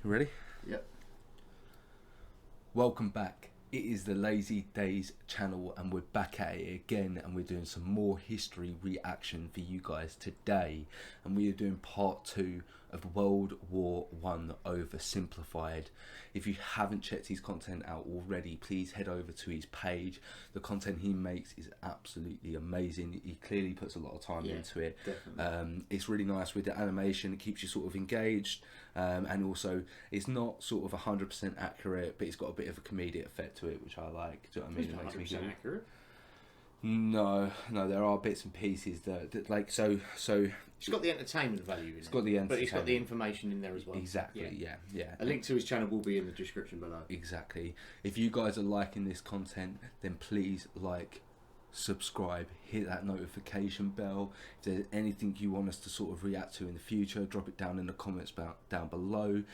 You ready? Yep. Welcome back. It is the Lazy Daze channel and we're back at it again and we're doing some more history reaction for you guys today. And we are doing part 2 of World War I Oversimplified. If you haven't checked his content out already, please head over to his page. The content he makes is absolutely amazing. He clearly puts a lot of time into it. It's really nice with the animation. It keeps you sort of engaged. And also it's not sort of 100% accurate, but it's got a bit of a comedic effect to it, which I like. Do you know what I mean? It's not 100% accurate. No, there are bits and pieces that like so. It's got the entertainment value in it. It's got the entertainment, but it's got the information in there as well. Exactly. Yeah. A link to his channel will be in the description below. Exactly. If you guys are liking this content, then please like, subscribe, hit that notification bell. If there's anything you want us to sort of react to in the future, drop it down in the comments down below.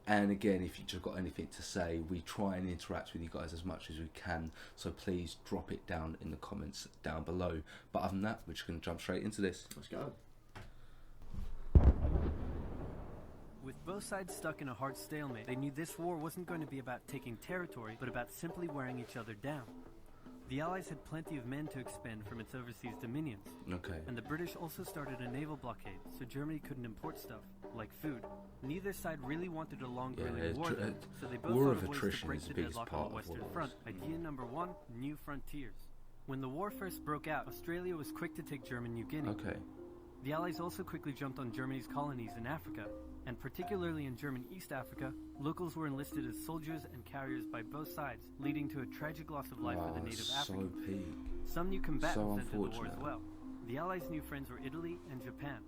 And again, if you just got anything to say, we try and interact with you guys as much as we can, so please drop it down in the comments down below. But other than that, we're just going to jump straight into this. Let's go. With both sides stuck in a hard stalemate, they knew this war wasn't going to be about taking territory, but about simply wearing each other down. The Allies had plenty of men to expend from its overseas dominions. Okay. And the British also started a naval blockade, so Germany couldn't import stuff, like food. Neither side really wanted a long grilling war, though, so they both war thought of of ways attrition to break is the the biggest deadlock part on the of what Western it Front. was. Idea number 1, new frontiers. When the war first broke out, Australia was quick to take German New Guinea. Okay. The Allies also quickly jumped on Germany's colonies in Africa, and particularly in German East Africa, locals were enlisted as soldiers and carriers by both sides, leading to a tragic loss of life for the native Africans. So peak. Some new combatants entered the war as unfortunate. well. The Allies' new friends were Italy and Japan.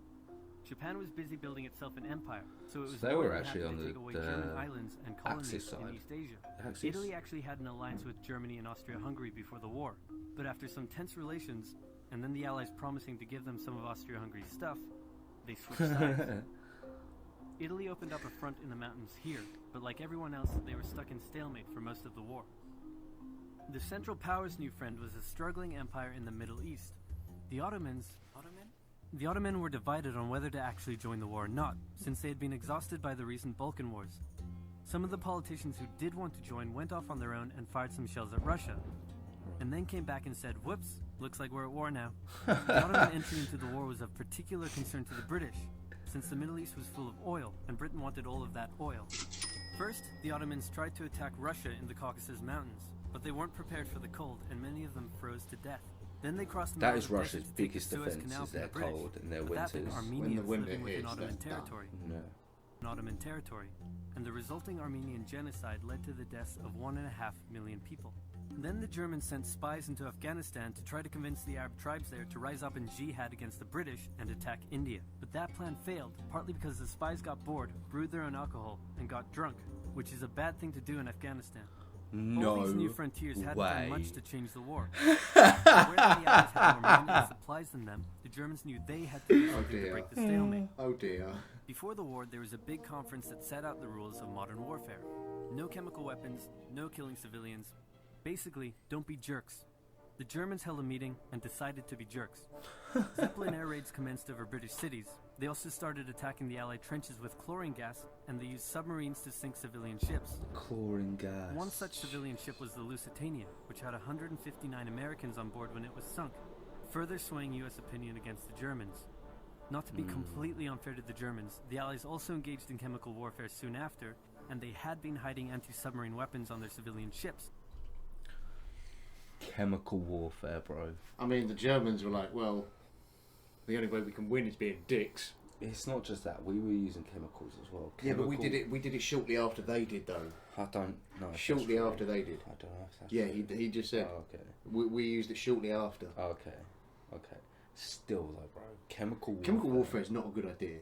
Japan was busy building itself an empire, so it was they more were than actually happy on to take away the German islands and colonies Axis side. in East Asia. Axis. Italy actually had an alliance with Germany and Austria-Hungary before the war, but after some tense relations, and then the Allies promising to give them some of Austria-Hungary's stuff, they switched sides. Italy opened up a front in the mountains here, but like everyone else, they were stuck in stalemate for most of the war. The Central Powers' new friend was a struggling empire in the Middle East. The Ottomans were divided on whether to actually join the war or not, since they had been exhausted by the recent Balkan Wars. Some of the politicians who did want to join went off on their own and fired some shells at Russia, and then came back and said, "Whoops, looks like we're at war now." The Ottoman entry into the war was of particular concern to the British, since the Middle East was full of oil, and Britain wanted all of that oil. First, the Ottomans tried to attack Russia in the Caucasus Mountains, but they weren't prepared for the cold, and many of them froze to death. Then they crossed the That mountains is Russia's biggest defense, is their cold and their That winters. meant When Armenians the winter living within hits, Ottoman that's done. territory. No. Ottoman territory, and the resulting Armenian genocide led to the deaths of 1.5 million people. Then the Germans sent spies into Afghanistan to try to convince the Arab tribes there to rise up in jihad against the British and attack India. But that plan failed, partly because the spies got bored, brewed their own alcohol, and got drunk, which is a bad thing to do in Afghanistan. All these new frontiers hadn't done much to change the war. Where the Allies had more men and supplies than them, the Germans knew they had to do something to break the stalemate. Oh dear. Before the war, there was a big conference that set out the rules of modern warfare. No chemical weapons, no killing civilians. Basically, don't be jerks. The Germans held a meeting and decided to be jerks. Zeppelin air raids commenced over British cities. They also started attacking the Allied trenches with chlorine gas, and they used submarines to sink civilian ships. Chlorine gas. One such civilian ship was the Lusitania, which had 159 Americans on board when it was sunk, further swaying US opinion against the Germans. Not to be completely unfair to the Germans, the Allies also engaged in chemical warfare soon after, and they had been hiding anti-submarine weapons on their civilian ships. Chemical warfare, bro. I mean, the Germans were like, well, the only way we can win is being dicks. It's not just that. We were using chemicals as well. Yeah, but we did it shortly after they did, though. I don't know. if Shortly that's after true. they did. I don't know if that's Yeah, true. he just said. Oh, okay. We used it shortly after. Okay. Still though, bro. Chemical Warfare is not a good idea.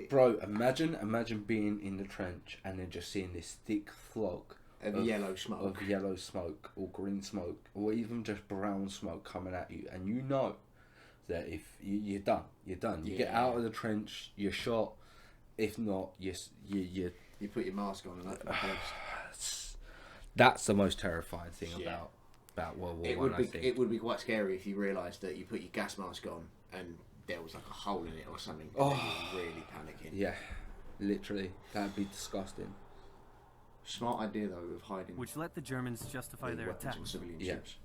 Bro, imagine being in the trench and then just seeing this thick fog Of yellow smoke. of yellow smoke or green smoke or even just brown smoke coming at you, and you know that if you're done, you get out of the trench, you're shot. If not, you put your mask on and that's the best. That's the most terrifying thing Yeah. about World War It I. would I be think. it would be quite scary if you realised that you put your gas mask on and there was like a hole in it or something. And then you were really panicking. Yeah. Literally, that'd be disgusting. Smart idea though of hiding which let the Germans justify their weapons attack. on civilian Yeah. ships.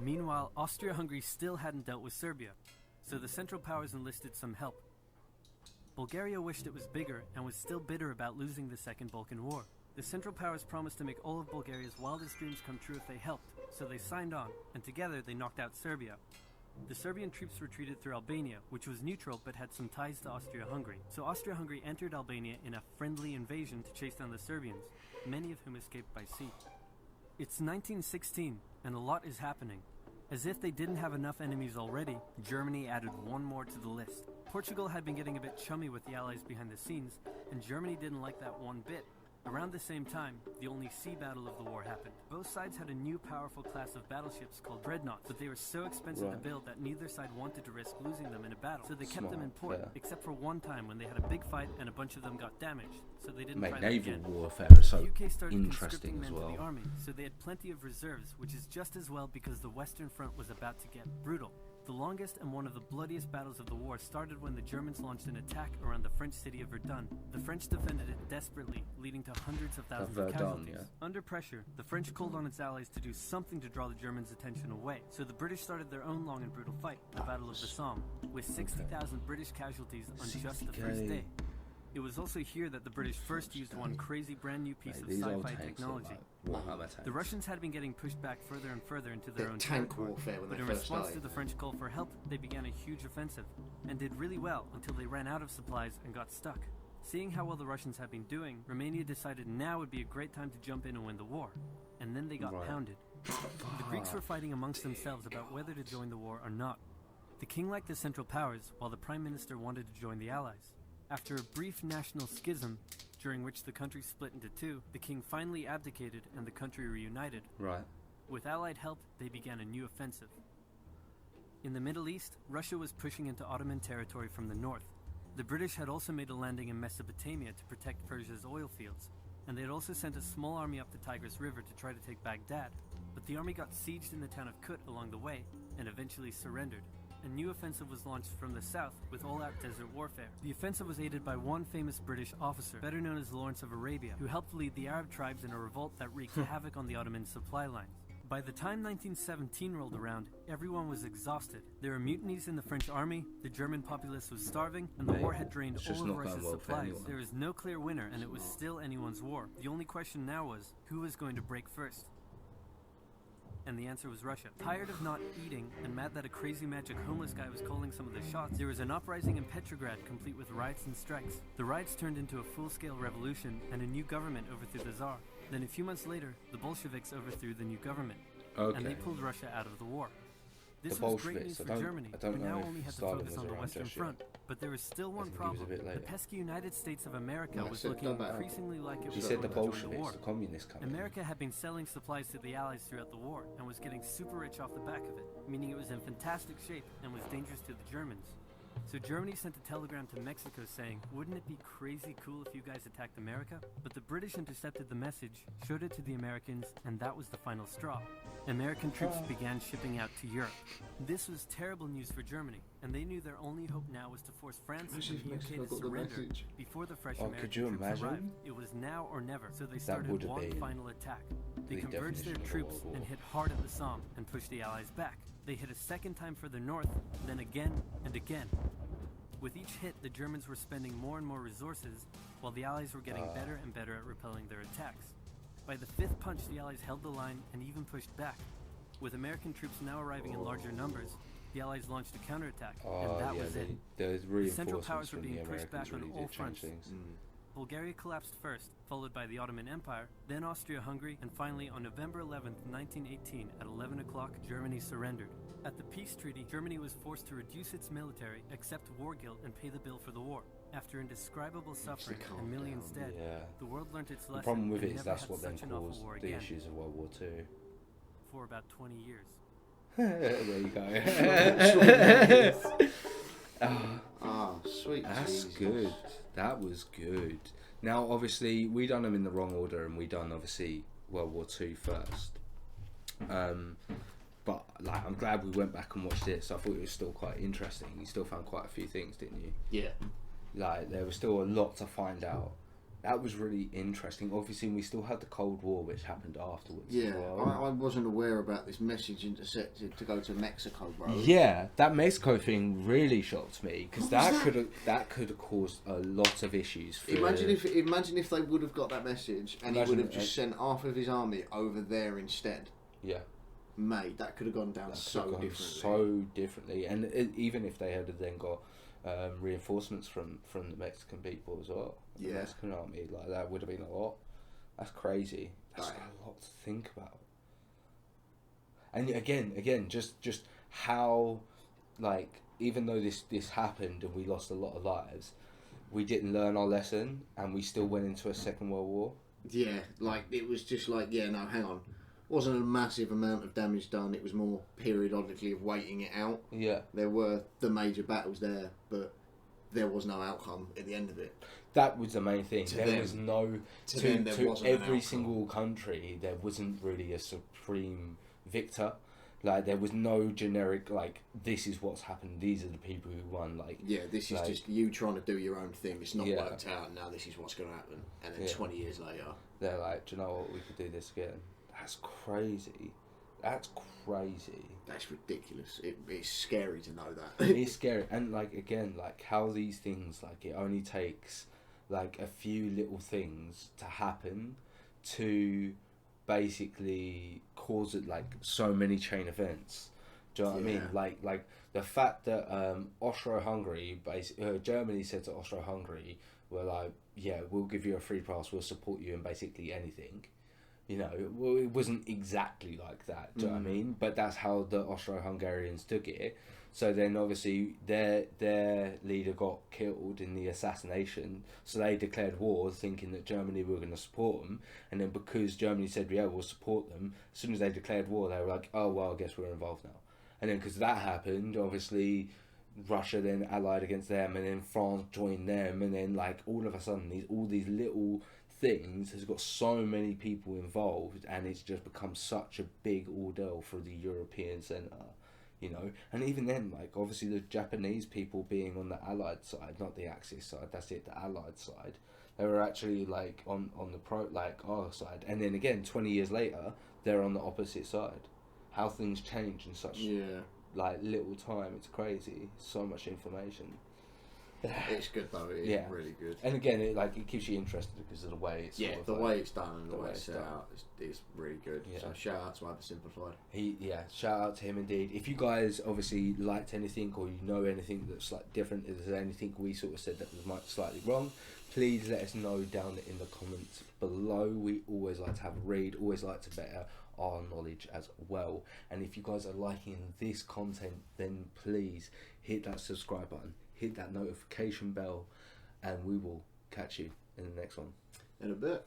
Meanwhile, Austria-Hungary still hadn't dealt with Serbia, so the Central Powers enlisted some help. Bulgaria wished it was bigger and was still bitter about losing the Second Balkan War. The Central Powers promised to make all of Bulgaria's wildest dreams come true if they helped, so they signed on, and together they knocked out Serbia. The Serbian troops retreated through Albania, which was neutral but had some ties to Austria-Hungary. So Austria-Hungary entered Albania in a friendly invasion to chase down the Serbians, many of whom escaped by sea. It's 1916, and a lot is happening. As if they didn't have enough enemies already, Germany added one more to the list. Portugal had been getting a bit chummy with the Allies behind the scenes, and Germany didn't like that one bit. Around the same time, the only sea battle of the war happened. Both sides had a new powerful class of battleships called dreadnoughts, but they were so expensive to build that neither side wanted to risk losing them in a battle. So they kept them in port, except for one time when they had a big fight and a bunch of them got damaged. So they didn't try that naval again. warfare is so The UK started interesting conscripting as men to well. the army, so they had plenty of reserves, which is just as well because the Western Front was about to get brutal. The longest and one of the bloodiest battles of the war started when the Germans launched an attack around the French city of Verdun. The French defended it desperately, leading to hundreds of thousands of Verdun, casualties. yeah. Under pressure, the French called on its allies to do something to draw the Germans' attention away, so the British started their own long and brutal fight, the Battle of the Somme, with 60,000 British casualties on just the first 60K. day. It was also here that the British first used one crazy brand new piece of These old sci-fi tanks look technology. like Warhammer tanks. The Russians had been getting pushed back further and further into their The own tank territory, warfare when but they in first response started. to the French call for help, they began a huge offensive, and did really well until they ran out of supplies and got stuck. Seeing how well the Russians had been doing, Romania decided now would be a great time to jump in and win the war, and then they got pounded. The Greeks were fighting amongst themselves about whether to join the war or not. The king liked the Central Powers, while the Prime Minister wanted to join the Allies. After a brief national schism, during which the country split into two, the king finally abdicated and the country reunited. Right. With Allied help, they began a new offensive. In the Middle East, Russia was pushing into Ottoman territory from the north. The British had also made a landing in Mesopotamia to protect Persia's oil fields, and they had also sent a small army up the Tigris River to try to take Baghdad, but the army got sieged in the town of Kut along the way, and eventually surrendered. A new offensive was launched from the south with all-out desert warfare. The offensive was aided by one famous British officer, better known as Lawrence of Arabia, who helped lead the Arab tribes in a revolt that wreaked havoc on the Ottoman supply lines. By the time 1917 rolled around, everyone was exhausted. There were mutinies in the French army, the German populace was starving, and the war had drained it's all just of not Russia's going well for supplies. anyone. There was no clear winner, and it was still anyone's war. The only question now was, who was going to break first? And the answer was Russia. Tired of not eating and mad that a crazy magic homeless guy was calling some of the shots, there was an uprising in Petrograd complete with riots and strikes. The riots turned into a full-scale revolution and a new government overthrew the Tsar. Then a few months later, the Bolsheviks overthrew the new government. And they pulled Russia out of the war. This was great news for Germany, who now only had to focus on the Western Front. But there was still one problem. The pesky United States of America was looking increasingly like it was said the going to join the Bolsheviks, war. the communist company. America had been selling supplies to the Allies throughout the war and was getting super rich off the back of it, meaning it was in fantastic shape and was dangerous to the Germans. So Germany sent a telegram to Mexico saying, wouldn't it be crazy cool if you guys attacked America? But the British intercepted the message, showed it to the Americans, and that was the final straw. American troops began shipping out to Europe. This was terrible news for Germany, and they knew their only hope now was to force France and the UK to surrender before the fresh American could you troops imagine? arrived. It was now or never, so they started would have one been final attack. They the converged their definition of a troops world war. and hit hard at the Somme and pushed the Allies back. They hit a second time further north, then again and again. With each hit, the Germans were spending more and more resources, while the Allies were getting better and better at repelling their attacks. By the fifth punch, the Allies held the line and even pushed back. With American troops now arriving in larger numbers, the Allies launched a counterattack, and that was it. The Central Powers reinforcements were from the being pushed back Americans on really all did change fronts. things. Bulgaria collapsed first, followed by the Ottoman Empire, then Austria-Hungary, and finally on November 11, 1918, at 11 o'clock, Germany surrendered. At the peace treaty, Germany was forced to reduce its military, accept war guilt, and pay the bill for the war. After indescribable suffering and millions dead, the world learnt its lesson. The problem with and it is never that's had what then such an awful caused war the again issues of World War II. for about 20 years. There you go. Sweet. That's Jesus. good. That was good. Now, obviously, we done them in the wrong order, and we done obviously World War II first. But like, I'm glad we went back and watched it. So I thought it was still quite interesting. You still found quite a few things, didn't you? Yeah. Like there was still a lot to find out. That was really interesting. Obviously, we still had the Cold War, which happened afterwards. Yeah, as well. I wasn't aware about this message intercepted to go to Mexico, bro. Yeah, that Mexico thing really shocked me because that could have caused a lot of issues. For, Imagine if they would have got that message and he would have just sent half of his army over there instead. Yeah, mate, that could have gone down so differently. And even if they had then got reinforcements from the Mexican people as well, the Mexican army, like that would have been a lot. That's crazy. That's a lot to think about. And again, just how, like, even though this happened and we lost a lot of lives, we didn't learn our lesson and we still went into a Second World War. Yeah, like it was just like, hang on. Wasn't a massive amount of damage done. It was more periodically of waiting it out. Yeah. There were the major battles there, but there was no outcome at the end of it. That was the main thing. There was no... To every single country, there wasn't really a supreme victor. Like, there was no generic, like, this is what's happened, these are the people who won. Like, yeah, this is just you trying to do your own thing. It's not worked out, now this is what's going to happen. And then 20 years later... They're like, do you know what, we could do this again. That's crazy. That's crazy. That's ridiculous. It's scary to know that. It's scary. And, like, again, like, how these things, like, it only takes, like, a few little things to happen to basically cause it, like, so many chain events. Do you know what I mean? Like the fact that Austro-Hungary, Germany said to Austro-Hungary, we're like, yeah, we'll give you a free pass, we'll support you in basically anything. You know, well, it wasn't exactly like that, do you know what I mean? But that's how the Austro-Hungarians took it. So then, obviously, their leader got killed in the assassination, so they declared war, thinking that Germany were going to support them. And then because Germany said, yeah, we'll support them, as soon as they declared war, they were like, oh, well, I guess we're involved now. And then because that happened, obviously, Russia then allied against them, and then France joined them, and then, like, all of a sudden, all these little... things has got so many people involved, and it's just become such a big ordeal for the European centre, you know. And even then, like, obviously the Japanese people being on the Allied side, not the Axis side, that's it, the Allied side, they were actually like on the our side, and then again 20 years later they're on the opposite side. How things change in such like little time, it's crazy. So much information. It's good though. It's really good. And again, it keeps you interested because of the way it's way it's done and the way it's set out is really good. Yeah. So shout out to Oversimplified. Shout out to him indeed. If you guys obviously liked anything or you know anything that's like different, if there's anything we sort of said that was slightly wrong, please let us know down in the comments below. We always like to have a read, always like to better our knowledge as well. And if you guys are liking this content, then please hit that subscribe button, hit that notification bell, and we will catch you in the next one. In a bit.